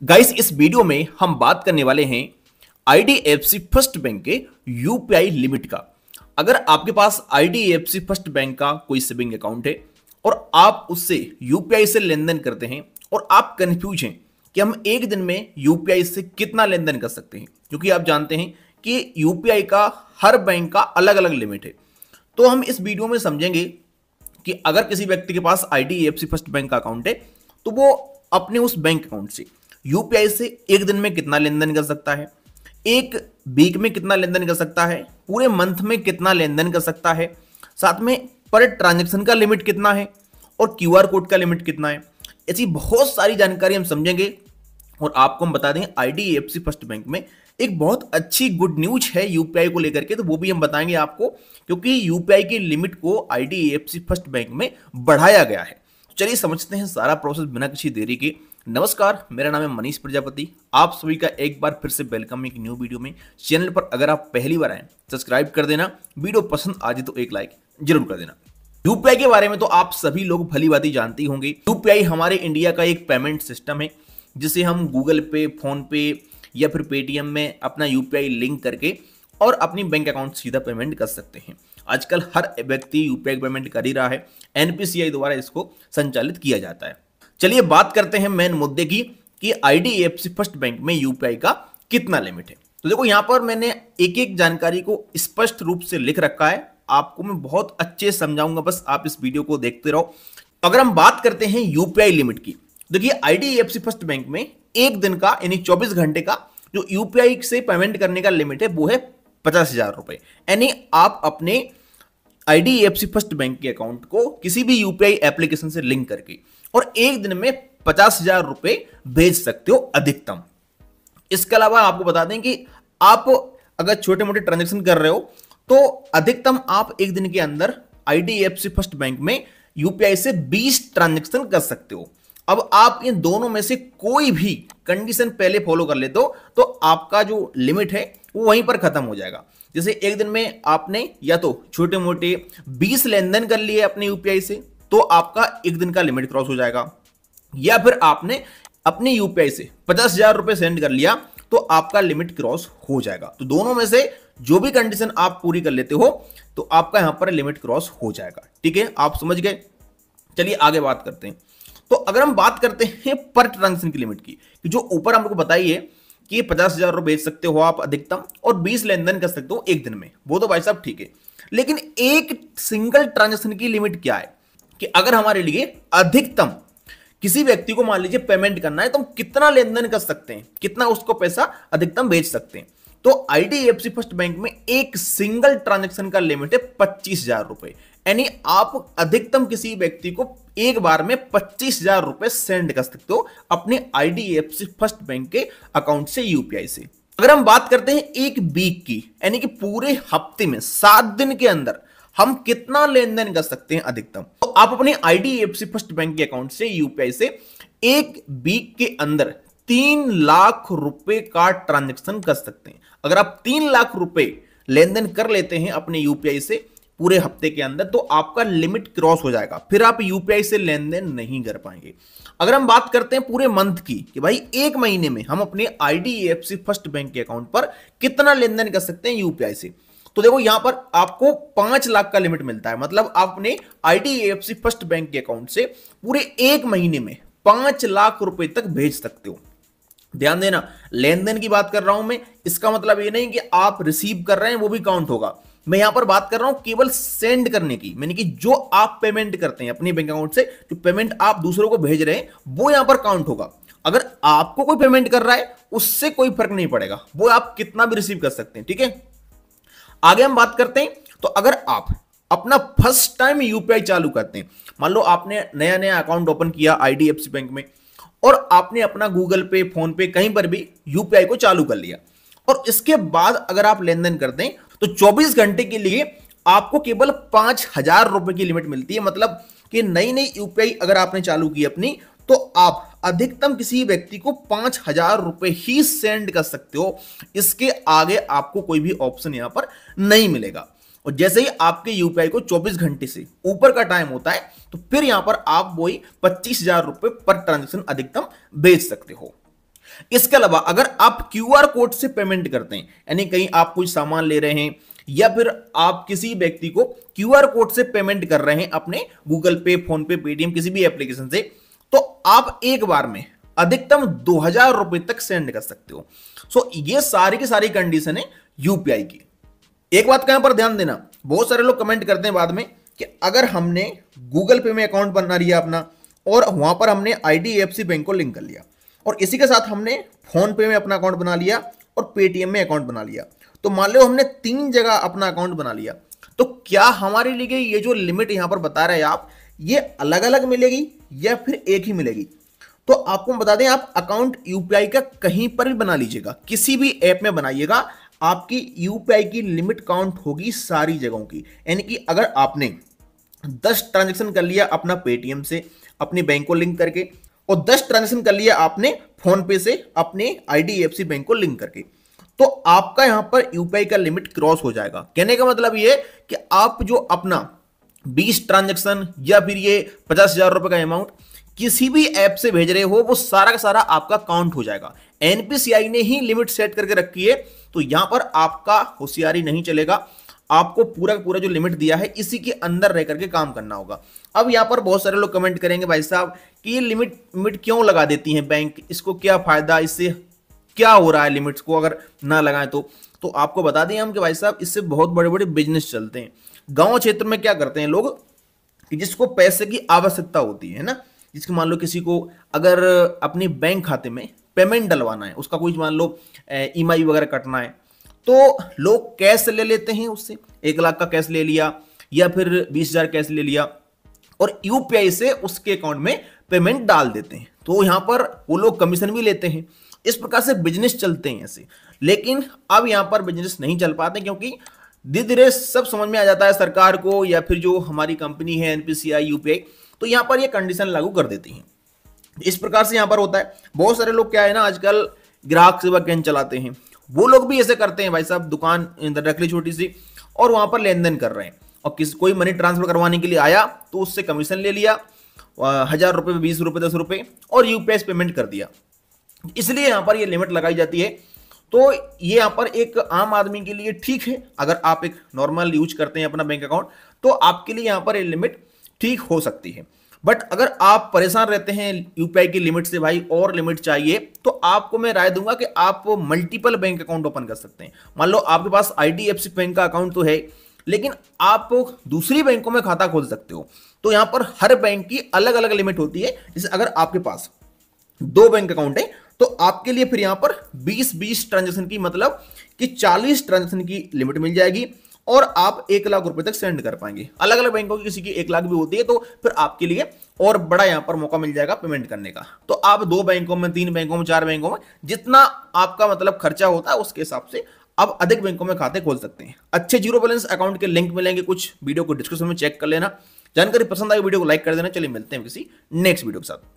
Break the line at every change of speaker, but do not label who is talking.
Guys, इस video में हम बात करने वाले हैं आईडीएफसी फर्स्ट बैंक के यूपीआई लिमिट का। अगर आपके पास आईडीएफसी फर्स्ट बैंक का कोई सेविंग अकाउंट है और आप उससे यूपीआई से लेन देन करते हैं और आप कंफ्यूज हैं कि हम एक दिन में यूपीआई से कितना लेन देन कर सकते हैं, क्योंकि आप जानते हैं कि यूपीआई का हर बैंक का अलग अलग लिमिट है। तो हम इस वीडियो में समझेंगे कि अगर किसी व्यक्ति के पास आईडीएफसी फर्स्ट बैंक का अकाउंट है तो वो अपने उस बैंक अकाउंट से यूपीआई से एक दिन में कितना लेन देन कर सकता है, एक वीक में कितना लेन देन कर सकता है, पूरे मंथ में कितना लेन देन कर सकता है, साथ में पर ट्रांजैक्शन का लिमिट कितना है और क्यूआर कोड का लिमिट कितना है। ऐसी बहुत सारी जानकारी हम समझेंगे और आपको हम बता दें आईडीएफसी फर्स्ट बैंक में एक बहुत अच्छी गुड न्यूज है यूपीआई को लेकर के, तो वो भी हम बताएंगे आपको, क्योंकि यूपीआई की लिमिट को आईडीएफसी फर्स्ट बैंक में बढ़ाया गया है। तो चलिए समझते हैं सारा प्रोसेस बिना किसी देरी के। नमस्कार, मेरा नाम है मनीष प्रजापति। आप सभी का एक बार फिर से वेलकम एक न्यू वीडियो में। चैनल पर अगर आप पहली बार आए सब्सक्राइब कर देना, वीडियो पसंद आ जाए तो एक लाइक जरूर कर देना। यूपीआई के बारे में तो आप सभी लोग भली भांति जानते ही होंगे। यूपीआई हमारे इंडिया का एक पेमेंट सिस्टम है जिसे हम गूगल पे, फोन पे या फिर पेटीएम में अपना यूपीआई लिंक करके और अपनी बैंक अकाउंट सीधा पेमेंट कर सकते हैं। आजकल हर व्यक्ति यूपीआई पेमेंट कर ही रहा है, एनपीसीआई द्वारा इसको संचालित किया जाता है। चलिए बात करते हैं मेन मुद्दे की कि आईडीएफसी फर्स्ट बैंक में यूपीआई का कितना लिमिट है। तो देखो, यहां पर मैंने एक एक जानकारी को स्पष्ट रूप से लिख रखा है, आपको मैं बहुत अच्छे से समझाऊंगा, बस आप इस वीडियो को देखते रहो। अगर हम बात करते हैं यूपीआई लिमिट की, देखिए आईडीएफसी फर्स्ट बैंक में एक दिन का यानी 24 घंटे का जो यूपीआई से पेमेंट करने का लिमिट है वो है 50,000 रुपए। यानी आप अपने आईडीएफसी फर्स्ट बैंक के अकाउंट को किसी भी यूपीआई एप्लीकेशन से लिंक करके और एक दिन में 50,000 रुपए भेज सकते हो अधिकतम। इसके अलावा आपको बता दें कि आप अगर छोटे मोटे ट्रांजैक्शन कर रहे हो तो अधिकतम आप एक दिन के अंदर आईडीएफसी फर्स्ट बैंक में यूपीआई से 20 ट्रांजैक्शन कर सकते हो। अब आप इन दोनों में से कोई भी कंडीशन पहले फॉलो कर लेते हो तो आपका जो लिमिट है वो वहीं पर खत्म हो जाएगा। जैसे एक दिन में आपने या तो छोटे मोटे 20 लेन देन कर लिए अपने यूपीआई से तो आपका एक दिन का लिमिट क्रॉस हो जाएगा, या फिर आपने अपने यूपीआई से 50,000 रुपए सेंड कर लिया तो आपका लिमिट क्रॉस हो जाएगा। तो दोनों में से जो भी कंडीशन आप पूरी कर लेते हो तो आपका यहां पर लिमिट क्रॉस हो जाएगा। ठीक है, आप समझ गए। चलिए आगे बात करते हैं। तो अगर हम बात करते हैं पर ट्रांजैक्शन की लिमिट की, जो ऊपर हमको बताइए कि 50,000 रुपए भेज सकते हो आप अधिकतम और 20 लेन देन कर सकते हो एक दिन में, वो तो भाई साहब ठीक है, लेकिन एक सिंगल ट्रांजैक्शन की लिमिट क्या है कि अगर हमारे लिए अधिकतम किसी व्यक्ति को मान लीजिए पेमेंट करना है तो हम कितना लेन देन कर सकते हैं, कितना उसको पैसा अधिकतम भेज सकते हैं। तो आईडीएफसी फर्स्ट बैंक में एक सिंगल ट्रांजैक्शन का लिमिट है 25,000 रुपए। यानी आप अधिकतम किसी व्यक्ति को एक बार में 25,000 रुपए सेंड कर सकते हो अपने आईडीएफसी फर्स्ट बैंक के अकाउंट से यूपीआई से। अगर हम बात करते हैं एक वीक की, यानी कि पूरे हफ्ते में 7 दिन के अंदर हम कितना लेन देन कर सकते हैं अधिकतम, तो आप अपने आईडीएफसी फर्स्ट बैंक के अकाउंट से यूपीआई से एक वीक के अंदर 3 लाख रुपए का ट्रांजैक्शन कर सकते हैं। अगर आप 3 लाख रुपए लेन देन कर लेते हैं अपने यूपीआई से पूरे हफ्ते के अंदर तो आपका लिमिट क्रॉस हो जाएगा, फिर आप यूपीआई से लेन देन नहीं कर पाएंगे। अगर हम बात करते हैं पूरे मंथ की कि भाई एक महीने में हम अपने आईडीएफसी फर्स्ट बैंक के अकाउंट पर कितना लेन देन कर सकते हैं यूपीआई से, तो देखो यहां पर आपको 5 लाख का लिमिट मिलता है। मतलब आप अपने आईडीएफसी फर्स्ट बैंक के अकाउंट से पूरे एक महीने में 5 लाख रुपए तक भेज सकते हो। ध्यान देना, लेन देन की बात कर रहा हूं मैं, इसका मतलब ये नहीं कि आप रिसीव कर रहे हैं वो भी काउंट होगा। मैं यहां पर बात कर रहा हूं केवल सेंड करने की, यानी कि जो आप पेमेंट करते हैं अपने बैंक अकाउंट से, जो पेमेंट आप दूसरों को भेज रहे हैं वो यहां पर काउंट होगा। अगर आपको कोई पेमेंट कर रहा है उससे कोई फर्क नहीं पड़ेगा, वो आप कितना भी रिसीव कर सकते हैं। ठीक है, आगे हम बात करते हैं। तो अगर आप अपना फर्स्ट टाइम यूपीआई चालू करते हैं, मान लो आपने नया नया अकाउंट ओपन किया आईडीएफसी बैंक में और आपने अपना गूगल पे, फोन पे कहीं पर भी यूपीआई को चालू कर लिया और इसके बाद अगर आप लेन देन करते हैं तो 24 घंटे के लिए आपको केवल 5,000 रुपए की लिमिट मिलती है। मतलब कि नई नई यूपीआई अगर आपने चालू की अपनी तो आप अधिकतम किसी व्यक्ति को 5,000 रुपए ही सेंड कर सकते हो, इसके आगे आपको कोई भी ऑप्शन यहां पर नहीं मिलेगा। और जैसे ही आपके यूपीआई को 24 घंटे से ऊपर का टाइम होता है तो फिर यहां पर आप वही 25,000 रुपए पर ट्रांजेक्शन अधिकतम भेज सकते हो। इसके अलावा अगर आप क्यूआर कोड से पेमेंट करते हैं, यानी कहीं आप कुछ सामान ले रहे हैं या फिर आप किसी व्यक्ति को क्यूआर कोड से पेमेंट कर रहे हैं अपने गूगल पे, फोन पे, पेटीएम किसी भी एप्लीकेशन से, तो आप एक बार में अधिकतम 2000 रुपए तक सेंड कर सकते हो। सो ये सारी की सारी कंडीशन है यूपीआई की। एक बात का यहां पर ध्यान देना, बहुत सारे लोग कमेंट करते हैं बाद में कि अगर हमने गूगल पे में अकाउंट बना लिया अपना और वहां पर हमने आईडीएफसी बैंक को लिंक कर लिया और इसी के साथ हमने फोन पे में अपना अकाउंट बना लिया और पेटीएम में अकाउंट बना लिया, तो मान लो हमने 3 जगह अपना अकाउंट बना लिया, तो क्या हमारे लिए ये जो लिमिट यहां पर बता रहे हैं आप, ये अलग अलग मिलेगी या फिर एक ही मिलेगी? तो आपको बता दें, आप अकाउंट यूपीआई का कहीं पर भी बना लीजिएगा, किसी भी ऐप में बनाइएगा, आपकी यूपीआई की लिमिट काउंट होगी सारी जगहों की। यानी कि अगर आपने 10 ट्रांजैक्शन कर लिया अपना पेटीएम से अपने बैंक को लिंक करके और 10 ट्रांजैक्शन कर लिया आपने फोन पे से अपने आईडीएफसी बैंक को लिंक करके, तो आपका यहां पर यूपीआई का लिमिट क्रॉस हो जाएगा। कहने का मतलब ये कि आप जो अपना 20 ट्रांजैक्शन या फिर ये 50,000 रुपए का अमाउंट किसी भी ऐप से भेज रहे हो, वो सारा का सारा आपका काउंट हो जाएगा। एनपीसीआई ने ही लिमिट सेट करके रखी है, तो यहां पर आपका होशियारी नहीं चलेगा, आपको पूरा पूरा जो लिमिट दिया है इसी के अंदर रह करके काम करना होगा। अब यहां पर बहुत सारे लोग कमेंट करेंगे भाई साहब कि ये लिमिट क्यों लगा देती है बैंक, इसको क्या फायदा, इससे क्या हो रहा है लिमिट्स को अगर ना लगाएं तो आपको बता दें हम कि भाई साहब इससे बहुत बड़े बड़े बिजनेस चलते हैं। गांव क्षेत्र में क्या करते हैं लोग कि जिसको पैसे की आवश्यकता होती है ना, जिसको मान लो किसी को अगर अपने बैंक खाते में पेमेंट डलवाना है, उसका कोई मान लो ईएमआई वगैरह कटना है, तो लोग कैश ले लेते हैं, उससे 1 लाख का कैश ले लिया या फिर 20,000 कैश ले लिया और यूपीआई से उसके अकाउंट में पेमेंट डाल देते हैं। तो यहां पर वो लोग कमीशन भी लेते हैं। इस प्रकार से बिजनेस चलते हैं ऐसे। लेकिन अब यहां पर बिजनेस नहीं चल पाते क्योंकि धीरे धीरे सब समझ में आ जाता है सरकार को या फिर जो हमारी कंपनी है एनपीसीआई, यूपीआई, तो यहां पर ये कंडीशन लागू कर देती हैं। इस प्रकार से यहां पर होता है। बहुत सारे लोग क्या है ना, आजकल ग्राहक सेवा केंद्र चलाते हैं, वो लोग भी ऐसे करते हैं भाई साहब, दुकान रख ली छोटी सी और वहां पर लेन देन कर रहे हैं और कोई मनी ट्रांसफर करवाने के लिए आया तो उससे कमीशन ले लिया, 1000 रुपए, 20 रुपए, 10 रुपए और यूपीआई पेमेंट कर दिया। इसलिए यहां पर ये लिमिट लगाई जाती है। तो ये यहां पर एक आम आदमी के लिए ठीक है, अगर आप एक नॉर्मल यूज करते हैं अपना बैंक अकाउंट तो आपके लिए यहां पर ये लिमिट ठीक हो सकती है। बट अगर आप परेशान रहते हैं यूपीआई की लिमिट से, भाई और लिमिट चाहिए, तो आपको मैं राय दूंगा कि आप मल्टीपल बैंक अकाउंट ओपन कर सकते हैं। मान लो आपके पास आईडीएफसी बैंक का अकाउंट तो है, लेकिन आप दूसरी बैंकों में खाता खोल सकते हो। तो यहां पर हर बैंक की अलग अलग लिमिट होती है। जैसे अगर आपके पास 2 बैंक अकाउंट है तो आपके लिए फिर यहां पर 20-20 ट्रांजेक्शन की, मतलब कि 40 ट्रांजेक्शन की लिमिट मिल जाएगी और आप 1 लाख रुपए तक सेंड कर पाएंगे। अलग अलग बैंकों की किसी की 1 लाख भी होती है, तो फिर आपके लिए और बड़ा यहां पर मौका मिल जाएगा पेमेंट करने का। तो आप 2 बैंकों में, 3 बैंकों में, 4 बैंकों में, जितना आपका मतलब खर्चा होता है उसके हिसाब से आप अधिक बैंकों में खाते खोल सकते हैं। अच्छे जीरो बैलेंस अकाउंट के लिंक मिलेंगे कुछ, वीडियो को डिस्क्रिप्शन में चेक कर लेना। जानकारी पसंद आई वीडियो को लाइक कर देना। चलिए मिलते हैं किसी नेक्स्ट वीडियो के साथ।